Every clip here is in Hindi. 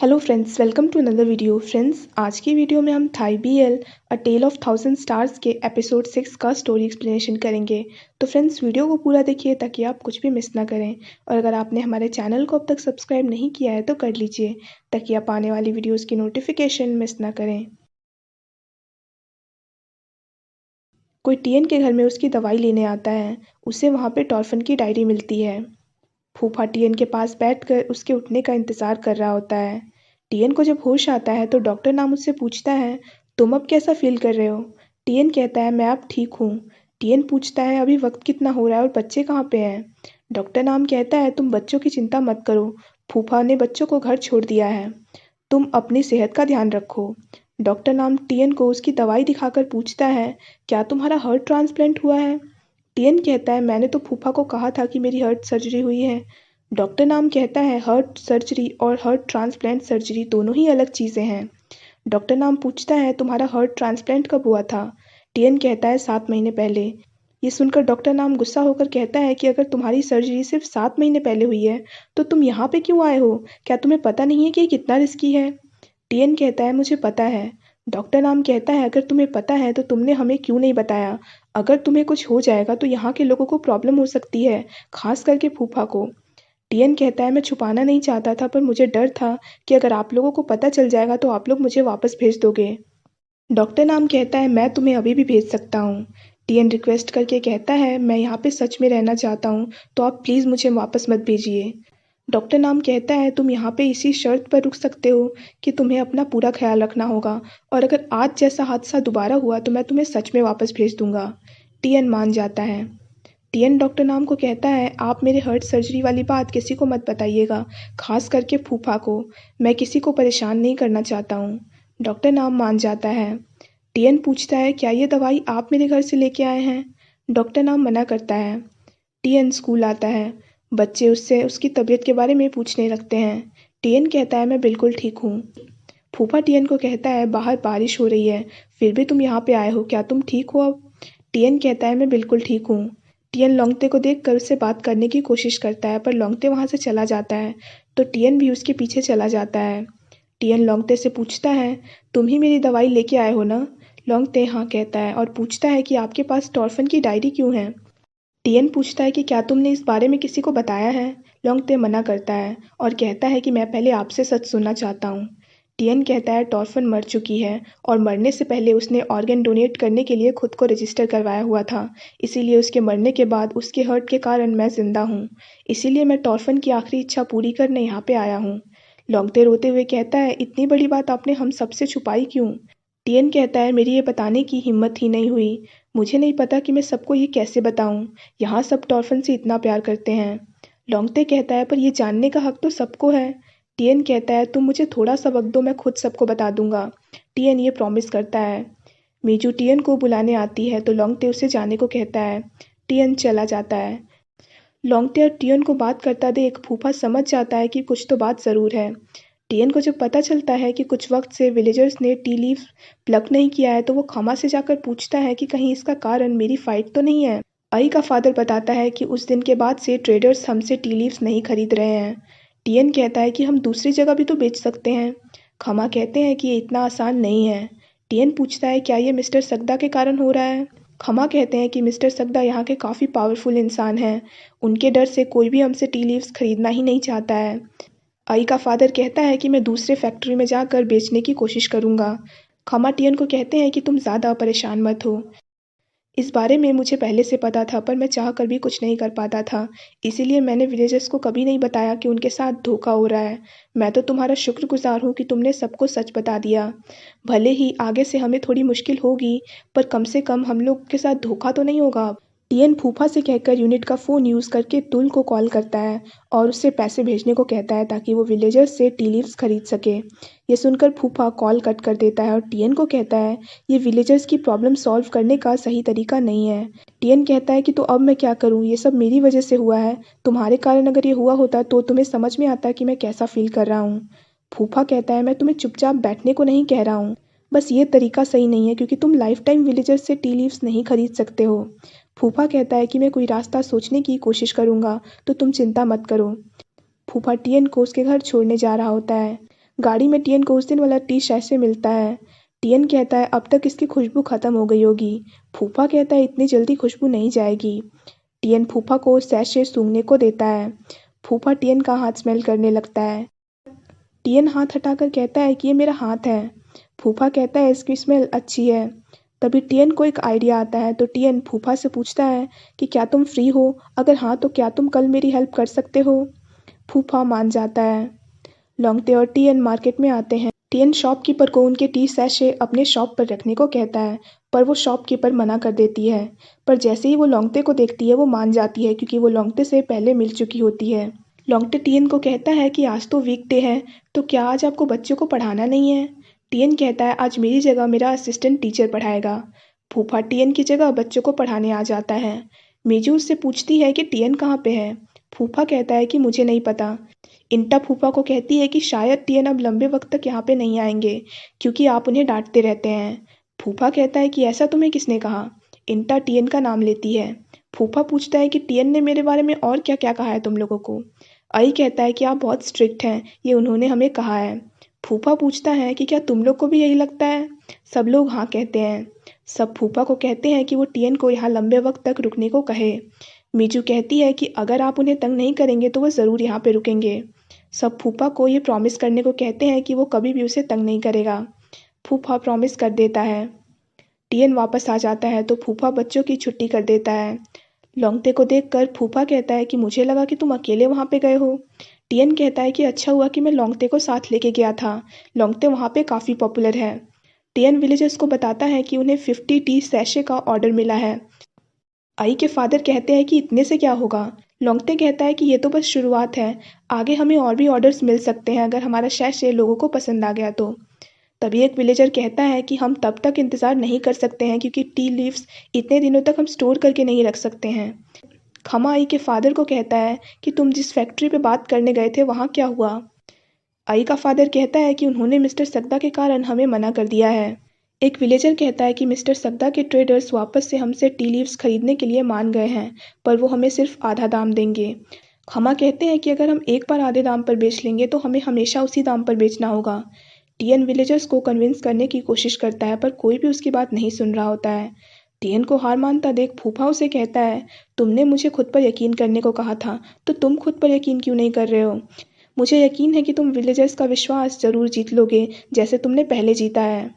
Hello friends, welcome to another video. Friends, आज की वीडियो में हम Thai BL a tale of 1000 stars के एपिसोड 6 का स्टोरी एक्सप्लेनेशन करेंगे। तो फ्रेंड्स, वीडियो को पूरा देखिए ताकि आप कुछ भी मिस ना करें। और अगर आपने हमारे चैनल को अब तक सब्सक्राइब नहीं किया है तो कर लीजिए ताकि आप आने वाली वीडियोज़ की नोटिफिकेशन मिस ना करें। कोई टीएन के घर में उसकी दवाई लेने आता है। उसे वहाँ पे टॉर्फन की डायरी मिलती है। फूफा टीएन के पास बैठकर उसके उठने का इंतज़ार कर रहा होता है। टीएन को जब होश आता है तो डॉक्टर नाम उससे पूछता है, तुम अब कैसा फील कर रहे हो? टीएन कहता है, मैं अब ठीक हूँ। टीएन पूछता है, अभी वक्त कितना हो रहा है और बच्चे कहाँ पे हैं? डॉक्टर नाम कहता है, तुम बच्चों की चिंता मत करो। फूफा ने बच्चों को घर छोड़ दिया है। तुम अपनी सेहत का ध्यान रखो। डॉक्टर नाम टीएन को उसकी दवाई दिखाकर पूछता है, क्या तुम्हारा हार्ट ट्रांसप्लांट हुआ है? टीएन कहता है, मैंने तो फूफा को कहा था कि मेरी हार्ट सर्जरी हुई है। डॉक्टर नाम कहता है, हार्ट सर्जरी और हार्ट ट्रांसप्लांट सर्जरी दोनों ही अलग चीज़ें हैं। डॉक्टर नाम पूछता है, तुम्हारा हार्ट ट्रांसप्लांट कब हुआ था? टीएन कहता है, 7 महीने पहले। ये सुनकर डॉक्टर नाम गुस्सा होकर कहता है कि अगर तुम्हारी सर्जरी सिर्फ 7 महीने पहले हुई है तो तुम यहाँ पे क्यों आए हो? क्या तुम्हें पता नहीं है कि ये कितना रिस्की है? टीएन कहता है, मुझे पता है। डॉक्टर नाम कहता है, अगर तुम्हें पता है तो तुमने हमें क्यों नहीं बताया? अगर तुम्हें कुछ हो जाएगा तो यहाँ के लोगों को प्रॉब्लम हो सकती है, खास करके फूफा को। टीएन कहता है, मैं छुपाना नहीं चाहता था पर मुझे डर था कि अगर आप लोगों को पता चल जाएगा तो आप लोग मुझे वापस भेज दोगे। डॉक्टर नाम कहता है, मैं तुम्हें अभी भी भेज सकता हूँ। टीएन रिक्वेस्ट करके कहता है, मैं यहाँ पे सच में रहना चाहता हूँ तो आप प्लीज़ मुझे वापस मत भेजिए। डॉक्टर नाम कहता है, तुम यहाँ पे इसी शर्त पर रुक सकते हो कि तुम्हें अपना पूरा ख्याल रखना होगा और अगर आज जैसा हादसा दोबारा हुआ तो मैं तुम्हें सच में वापस भेज दूंगा। टीएन मान जाता है। टीएन डॉक्टर नाम को कहता है, आप मेरे हार्ट सर्जरी वाली बात किसी को मत बताइएगा, खास करके फूफा को। मैं किसी को परेशान नहीं करना चाहता हूँ। डॉक्टर नाम मान जाता है। टीएन पूछता है, क्या ये दवाई आप मेरे घर से लेके आए हैं? डॉक्टर नाम मना करता है। टीएन स्कूल आता है। बच्चे उससे उसकी तबीयत के बारे में पूछने लगते हैं। टीएन कहता है, मैं बिल्कुल ठीक हूँ। फूफा टीएन को कहता है, बाहर बारिश हो रही है, फिर भी तुम यहाँ पे आए हो, क्या तुम ठीक हो अब? टीएन कहता है, मैं बिल्कुल ठीक हूँ। टीएन लोंगते को देखकर उससे बात करने की कोशिश करता है पर लोंगते वहाँ से चला जाता है तो टीएन भी उसके पीछे चला जाता है। टीएन लोंगते से पूछता है, तुम ही मेरी दवाई लेके आए हो ना? लोंगते हाँ कहता है और पूछता है कि आपके पास टॉर्फन की डायरी क्यों है? टीएन पूछता है कि क्या तुमने इस बारे में किसी को बताया है? लोंगते मना करता है और कहता है कि मैं पहले आपसे सच सुनना चाहता हूँ। टीएन कहता है, टॉर्फन मर चुकी है और मरने से पहले उसने ऑर्गन डोनेट करने के लिए खुद को रजिस्टर करवाया हुआ था, इसीलिए उसके मरने के बाद उसके हर्ट के कारण मैं जिंदा हूँ। इसीलिए मैं टॉर्फन की आखिरी इच्छा पूरी करने यहाँ पे आया हूँ। लोंगते रोते हुए कहता है, इतनी बड़ी बात आपने हम सबसे छुपाई क्यों? टीएन कहता है, मेरी ये बताने की हिम्मत ही नहीं हुई। मुझे नहीं पता कि मैं सबको ये कैसे बताऊं। यहाँ सब टॉर्फन से इतना प्यार करते हैं। लोंगते कहता है, पर ये जानने का हक तो सबको है। टीएन कहता है, तुम मुझे थोड़ा सा वक्त दो, मैं खुद सबको बता दूंगा। टीएन ये प्रॉमिस करता है। मीजू टीएन को बुलाने आती है तो लोंगते उसे जाने को कहता है। टीएन चला जाता है। लोंगते और टीएन को बात करता देख फूफा समझ जाता है कि कुछ तो बात ज़रूर है। टीएन को जब पता चलता है कि कुछ वक्त से विलेजर्स ने टी लीफ प्लक नहीं किया है तो वो खमा से जाकर पूछता है कि कहीं इसका कारण मेरी फाइट तो नहीं है। आई का फादर बताता है कि उस दिन के बाद से ट्रेडर्स हमसे टी लीव्स नहीं खरीद रहे हैं। टीएन कहता है कि हम दूसरी जगह भी तो बेच सकते हैं। खमा कहते हैं कि ये इतना आसान नहीं है। टीएन पूछता है, क्या ये मिस्टर सगदा के कारण हो रहा है? खमा कहते हैं कि मिस्टर सगदा यहाँ के काफ़ी पावरफुल इंसान हैं। उनके डर से कोई भी हमसे टी लीव्स खरीदना ही नहीं चाहता है। आई का फादर कहता है कि मैं दूसरे फैक्ट्री में जाकर बेचने की कोशिश करूँगा। खमा टीएन को कहते हैं कि तुम ज़्यादा परेशान मत हो। इस बारे में मुझे पहले से पता था पर मैं चाह कर भी कुछ नहीं कर पाता था, इसीलिए मैंने विलेजर्स को कभी नहीं बताया कि उनके साथ धोखा हो रहा है। मैं तो तुम्हारा शुक्रगुजार हूँ कि तुमने सबको सच बता दिया। भले ही आगे से हमें थोड़ी मुश्किल होगी पर कम से कम हम लोग के साथ धोखा तो नहीं होगा। टीएन फूफा से कहकर यूनिट का फ़ोन यूज़ करके तुल को कॉल करता है और उससे पैसे भेजने को कहता है ताकि वो विलेजर्स से टी लीव्स खरीद सके। ये सुनकर फूफा कॉल कट कर देता है और टीएन को कहता है, ये विलेजर्स की प्रॉब्लम सॉल्व करने का सही तरीका नहीं है। टीएन कहता है कि तो अब मैं क्या करूं, ये सब मेरी वजह से हुआ है। तुम्हारे कारण अगर ये हुआ होता तो तुम्हें समझ में आता कि मैं कैसा फील कर रहा हूँ। फूफा कहता है, मैं तुम्हें चुपचाप बैठने को नहीं कह रहा हूँ, बस ये तरीका सही नहीं है क्योंकि तुम लाइफ टाइम विलेजर्स से टी लीव्स नहीं खरीद सकते हो। फूफा कहता है कि मैं कोई रास्ता सोचने की कोशिश करूंगा तो तुम चिंता मत करो। फूफा टीएन को उसके घर छोड़ने जा रहा होता है। गाड़ी में टियन को उस दिन वाला टी सैशे मिलता है। टियन कहता है अब तक इसकी खुशबू खत्म हो गई होगी। फूफा कहता है इतनी जल्दी खुशबू नहीं जाएगी। टियन फूफा को सैशे सूंघने को देता है। फूफा टियन का हाथ स्मेल करने लगता है। टियन हाथ हटाकर कहता है कि ये मेरा हाथ है। फूफा कहता है इसकी स्मेल अच्छी है। तभी टियन को एक आइडिया आता है तो टियन फूफा से पूछता है कि क्या तुम फ्री हो? अगर हाँ तो क्या तुम कल मेरी हेल्प कर सकते हो? फूफा मान जाता है। लोंगते और टियन मार्केट में आते हैं। टियन शॉपकीपर को उनके टी सैशे अपने शॉप पर रखने को कहता है पर वो शॉपकीपर मना कर देती है। पर जैसे ही वो लोंगते को देखती है वो मान जाती है क्योंकि वो लोंगते से पहले मिल चुकी होती है। लोंगटे टियन को कहता है कि आज तो वीकडे है तो क्या आज आपको बच्चों को पढ़ाना नहीं है? टियन कहता है आज मेरी जगह मेरा असिस्टेंट टीचर पढ़ाएगा। फूफा टियन की जगह बच्चों को पढ़ाने आ जाता है। मीजू उससे पूछती है कि टियन कहाँ पे है? फूफा कहता है कि मुझे नहीं पता। इंटा फूफा को कहती है कि शायद टियन अब लंबे वक्त तक यहाँ पे नहीं आएंगे क्योंकि आप उन्हें डांटते रहते हैं। फूफा कहता है कि ऐसा तुम्हें किसने कहा? इंटा टियन का नाम लेती है। फूफा पूछता है कि टियन ने मेरे बारे में और क्या क्या कहा है तुम लोगों को? आई कहता है कि आप बहुत स्ट्रिक्ट हैं, ये उन्होंने हमें कहा है। फूफा पूछता है कि क्या तुम लोग को भी यही लगता है? सब लोग हाँ कहते हैं। सब फूफा को कहते हैं कि वो टियन को यहाँ लंबे वक्त तक रुकने को कहे। मीजू कहती है कि अगर आप उन्हें तंग नहीं करेंगे तो वो ज़रूर यहाँ पे रुकेंगे। सब फूफा को ये प्रॉमिस करने को कहते हैं कि वो कभी भी उसे तंग नहीं करेगा। फूफा प्रॉमिस कर देता है। टियन वापस आ जाता है तो फूफा बच्चों की छुट्टी कर देता है। लोंगते को देखकर फूफा कहता है कि मुझे लगा कि तुम अकेले वहाँ पे गए हो। टियन कहता है कि अच्छा हुआ कि मैं लोंगते को साथ लेके गया था, लोंगते वहाँ पे काफ़ी पॉपुलर है। टियन विलेजर्स को बताता है कि उन्हें 50 टी सैशे का ऑर्डर मिला है। आई के फादर कहते हैं कि इतने से क्या होगा? लोंगते कहता है कि ये तो बस शुरुआत है, आगे हमें और भी ऑर्डर्स मिल सकते हैं अगर हमारा सैशे लोगों को पसंद आ गया तो। तभी एक विलेजर कहता है कि हम तब तक इंतज़ार नहीं कर सकते हैं क्योंकि टी लीव्स इतने दिनों तक हम स्टोर करके नहीं रख सकते हैं। खमा आई के फादर को कहता है कि तुम जिस फैक्ट्री पे बात करने गए थे वहाँ क्या हुआ? आई का फादर कहता है कि उन्होंने मिस्टर सकदा के कारण हमें मना कर दिया है। एक विलेजर कहता है कि मिस्टर सकदा के ट्रेडर्स वापस से हमसे टी लीव्स खरीदने के लिए मान गए हैं पर वो हमें सिर्फ आधा दाम देंगे। खमा कहते हैं कि अगर हम एक बार आधे दाम पर बेच लेंगे तो हमें हमेशा उसी दाम पर बेचना होगा। टियन विलेजर्स को कन्विंस करने की कोशिश करता है पर कोई भी उसकी बात नहीं सुन रहा होता है। टियन को हार मानता देख फूफा उसे कहता है तुमने मुझे खुद पर यकीन करने को कहा था तो तुम खुद पर यकीन क्यों नहीं कर रहे हो? मुझे यकीन है कि तुम विलेजर्स का विश्वास जरूर जीत लोगे जैसे तुमने पहले जीता है।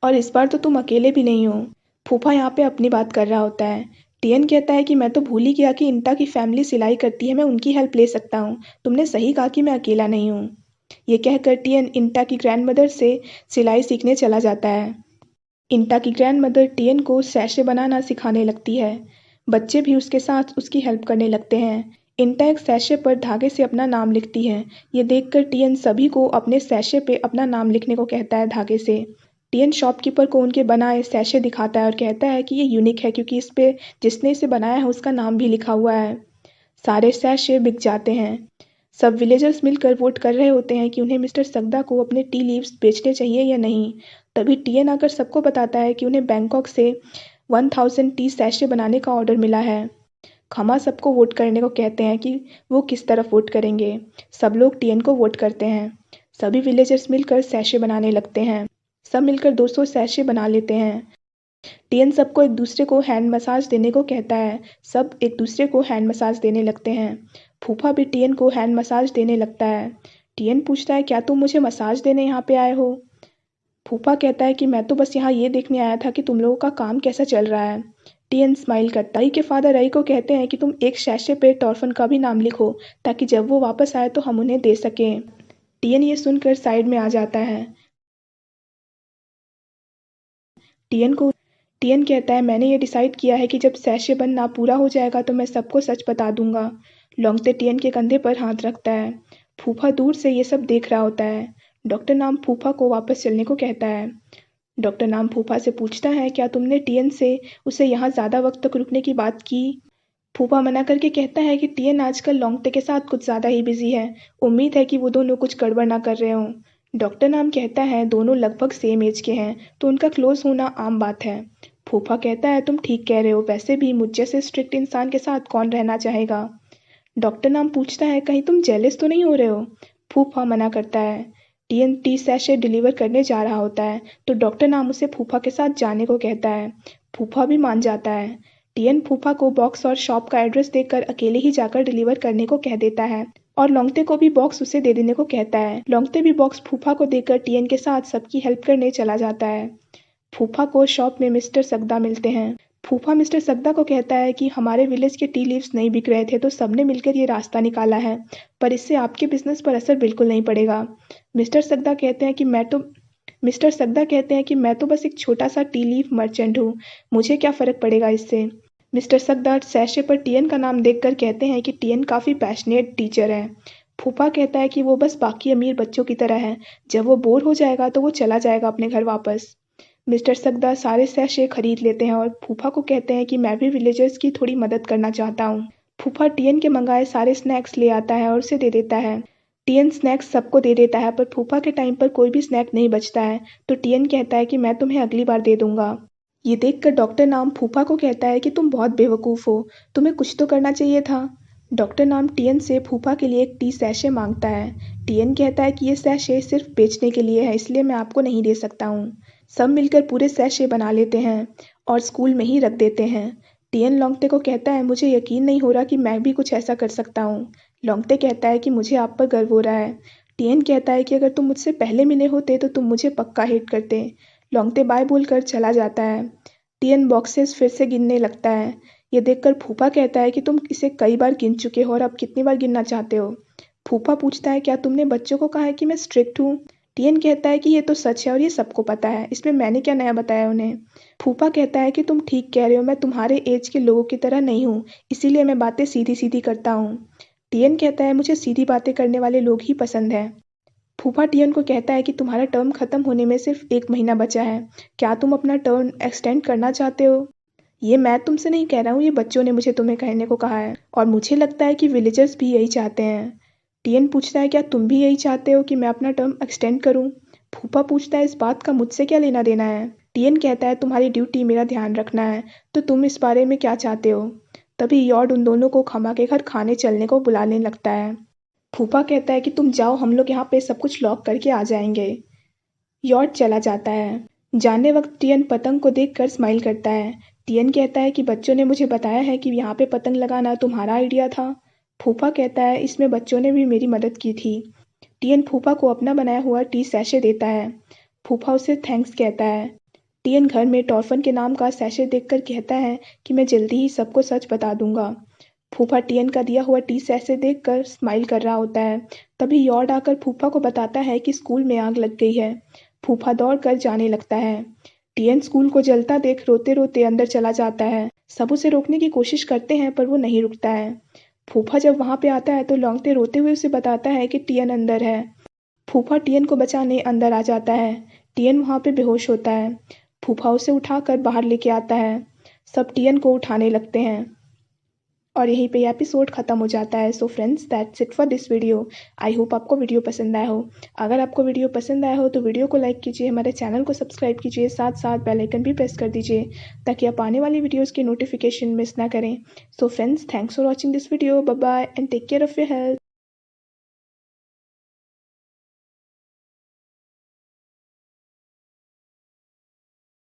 और इस बार तो तुम अकेले भी नहीं हो। फूफा यहाँ पे अपनी बात कर रहा होता है। टियन कहता है कि मैं तो भूल ही गया कि इंटा की फैमिली सिलाई करती है, मैं उनकी हेल्प ले सकता हूँ। तुमने सही कहा कि मैं अकेला नहीं हूँ। ये कहकर टियन इंटा की ग्रैंडमदर से सिलाई सीखने चला जाता है। इंटा की ग्रैंडमदर टियन को सैशे बनाना सिखाने लगती है। बच्चे भी उसके साथ उसकी हेल्प करने लगते हैं। इंटा एक सैशे पर धागे से अपना नाम लिखती है। ये देखकर टियन सभी को अपने सैशे पे अपना नाम लिखने को कहता है धागे से। टियन शॉपकीपर को उनके बनाए सैशे दिखाता है और कहता है कि ये यूनिक है क्योंकि इस पे जिसने इसे बनाया है उसका नाम भी लिखा हुआ है। सारे सैशे बिक जाते हैं। सब विलेजर्स मिलकर वोट कर रहे होते हैं कि उन्हें मिस्टर सकदा को अपने टी लीव्स बेचने चाहिए या नहीं। तभी टियन आकर सबको बताता है कि उन्हें बैंकॉक से 1000 टी सैशे बनाने का ऑर्डर मिला है। खमा सबको वोट करने को कहते हैं कि वो किस तरफ वोट करेंगे। सब लोग टियन को वोट करते हैं। सभी विलेजर्स मिलकर सैशे बनाने लगते हैं। सब मिलकर 200 सैशे बना लेते हैं। टियन सबको एक दूसरे को हैंड मसाज देने को कहता है। सब एक दूसरे को हैंड मसाज देने लगते हैं। फूफा भी टियन को हैंड मसाज देने लगता है। टियन पूछता है क्या तुम मुझे मसाज देने यहाँ पे आए हो? फूफा कहता है कि मैं तो बस यहाँ ये देखने आया था कि तुम लोगों का काम कैसा चल रहा है। टियन स्माइल करता है। आई के फादर आई को कहते हैं कि तुम एक सैशे पे टॉर्फन का भी नाम लिखो ताकि जब वो वापस आए तो हम उन्हें दे सकें। टियन ये सुनकर साइड में आ जाता है। टियन को टियन कहता है मैंने ये डिसाइड किया है कि जब सैशे बनना पूरा हो जाएगा तो मैं सबको सच बता दूंगा। लोंगते टियन के कंधे पर हाथ रखता है। फूफा दूर से ये सब देख रहा होता है। डॉक्टर नाम फूफा को वापस चलने को कहता है। डॉक्टर नाम फूफा से पूछता है क्या तुमने टियन से उसे यहाँ ज़्यादा वक्त तक रुकने की बात की? फूफा मना करके कहता है कि टियन आजकल लोंगते के साथ कुछ ज़्यादा ही बिजी है, उम्मीद है कि वो दोनों कुछ गड़बड़ ना कर रहे हों। डॉक्टर नाम कहता है दोनों लगभग सेम एज के हैं तो उनका क्लोज होना आम बात है। फूफा कहता है तुम ठीक कह रहे हो, वैसे भी मुझ जैसे स्ट्रिक्ट इंसान के साथ कौन रहना चाहेगा। डॉक्टर नाम पूछता है कहीं तुम जेलस तो नहीं हो रहे हो? फूफा मना करता है। टीएन टी सैशे डिलीवर करने जा रहा होता है तो डॉक्टर नाम उसे फूफा के साथ जाने को कहता है। फूफा भी मान जाता है। टीएन फूफा को बॉक्स और शॉप का एड्रेस देकर अकेले ही जाकर डिलीवर करने को कह देता है और लोंगते को भी बॉक्स उसे दे देने को कहता है। लोंगते भी बॉक्स फूफा को देकर टीएन के साथ सबकी हेल्प करने चला जाता है। फूफा को शॉप में मिस्टर सगदा मिलते हैं। फूफा मिस्टर सगदा को कहता है कि हमारे विलेज के टी लीव्स नहीं बिक रहे थे तो सबने मिलकर ये रास्ता निकाला है, पर इससे आपके बिजनेस पर असर बिल्कुल नहीं पड़ेगा। मिस्टर सगदा कहते हैं कि मैं तो बस एक छोटा सा टी लीफ मर्चेंट हूँ, मुझे क्या फ़र्क पड़ेगा इससे। मिस्टर सगदा सैशे पर टीएन का नाम देखकर कहते हैं कि टीएन काफ़ी पैशनेट टीचर है। फूफा कहता है कि वो बस बाकी अमीर बच्चों की तरह है, जब वो बोर हो जाएगा तो वो चला जाएगा अपने घर वापस। मिस्टर सगदा सारे सैशे खरीद लेते हैं और फूफा को कहते हैं कि मैं भी विलेजर्स की थोड़ी मदद करना चाहता हूँ। फूफा टीएन के मंगाए सारे स्नैक्स ले आता है और उसे दे देता है। टीएन स्नैक्स सबको दे देता है पर फूफा के टाइम पर कोई भी स्नैक नहीं बचता है तो टीएन कहता है कि मैं तुम्हें अगली बार दे दूंगा। ये देखकर डॉक्टर नाम फूफा को कहता है कि तुम बहुत बेवकूफ़ हो, तुम्हें कुछ तो करना चाहिए था। डॉक्टर नाम टीएन से फूफा के लिए एक टी सैशे मांगता है। टीएन कहता है कि ये सैशे सिर्फ बेचने के लिए है, इसलिए मैं आपको नहीं दे सकता हूँ। सब मिलकर पूरे सैशे बना लेते हैं और स्कूल में ही रख देते हैं। टीएन लोंगते को कहता है मुझे यकीन नहीं हो रहा कि मैं भी कुछ ऐसा कर सकता हूँ। लोंगते कहता है कि मुझे आप पर गर्व हो रहा है। टीएन कहता है कि अगर तुम मुझसे पहले मिले होते तो तुम मुझे पक्का हिट करते। लोंगते बाय बोलकर चला जाता है। टीएन बॉक्सेस फिर से गिनने लगता है। ये देखकर फूफा कहता है कि तुम इसे कई बार गिन चुके हो और अब कितनी बार गिनना चाहते हो। फूफा पूछता है क्या तुमने बच्चों को कहा है कि मैं स्ट्रिक्ट हूँ। टीएन कहता है कि ये तो सच है और ये सबको पता है, इसमें मैंने क्या नया बताया उन्हें। फूफा कहता है कि तुम ठीक कह रहे हो, मैं तुम्हारे एज के लोगों की तरह नहीं हूँ, इसीलिए मैं बातें सीधी सीधी करता हूँ। टीएन कहता है मुझे सीधी बातें करने वाले लोग ही पसंद है। फूफा टीएन को कहता है कि तुम्हारा टर्म खत्म होने में सिर्फ 1 महीना बचा है, क्या तुम अपना टर्म एक्सटेंड करना चाहते हो। ये मैं तुमसे नहीं कह रहा हूँ, ये बच्चों ने मुझे तुम्हें कहने को कहा है और मुझे लगता है कि विलेजर्स भी यही चाहते हैं। टीएन पूछता है क्या तुम भी यही चाहते हो कि मैं अपना टर्म एक्सटेंड करूं। फूफा पूछता है इस बात का मुझसे क्या लेना देना है। टीएन कहता है तुम्हारी ड्यूटी मेरा ध्यान रखना है, तो तुम इस बारे में क्या चाहते हो। तभी यॉर्ड उन दोनों को खमा के घर खाने चलने को बुलाने लगता है। फूफा कहता है कि तुम जाओ, हम लोग यहाँ पे सब कुछ लॉक करके आ जाएंगे। यॉर्ड चला जाता है। जाने वक्त टीएन पतंग को देखकर स्माइल करता है। टीएन कहता है कि बच्चों ने मुझे बताया है कि यहाँ पे पतंग लगाना तुम्हारा आइडिया था। फूफा कहता है इसमें बच्चों ने भी मेरी मदद की थी। टीएन फूफा को अपना बनाया हुआ टी सैशे देता है। फूफा उसे थैंक्स कहता है। टीएन घर में टॉर्फन के नाम का सैशे देखकर कहता है कि मैं जल्दी ही सबको सच बता दूंगा। फूफा टीएन का दिया हुआ टी सैशे देखकर स्माइल कर रहा होता है। तभी यॉर्ड आकर फूफा को बताता है कि स्कूल में आग लग गई है। फूफा दौड़ कर जाने लगता है। टीएन स्कूल को जलता देख रोते रोते अंदर चला जाता है। सब उसे रोकने की कोशिश करते हैं पर वो नहीं रुकता है। फूफा जब वहाँ पे आता है तो लोंगते रोते हुए उसे बताता है कि टीएन अंदर है। फूफा टीएन को बचाने अंदर आ जाता है। टीएन वहाँ पे बेहोश होता है। फूफा उसे उठाकर बाहर लेके आता है। सब टीएन को उठाने लगते हैं और यहीं पे एपिसोड ख़त्म हो जाता है। So friends, that's it for this video. I hope आपको वीडियो पसंद आया हो। अगर आपको वीडियो पसंद आया हो तो वीडियो को लाइक कीजिए, हमारे चैनल को सब्सक्राइब कीजिए, साथ साथ बेल आइकन भी प्रेस कर दीजिए ताकि आप आने वाली वीडियोज़ की नोटिफिकेशन मिस ना करें। So friends, thanks for watching this video. Bye bye and take care of your health.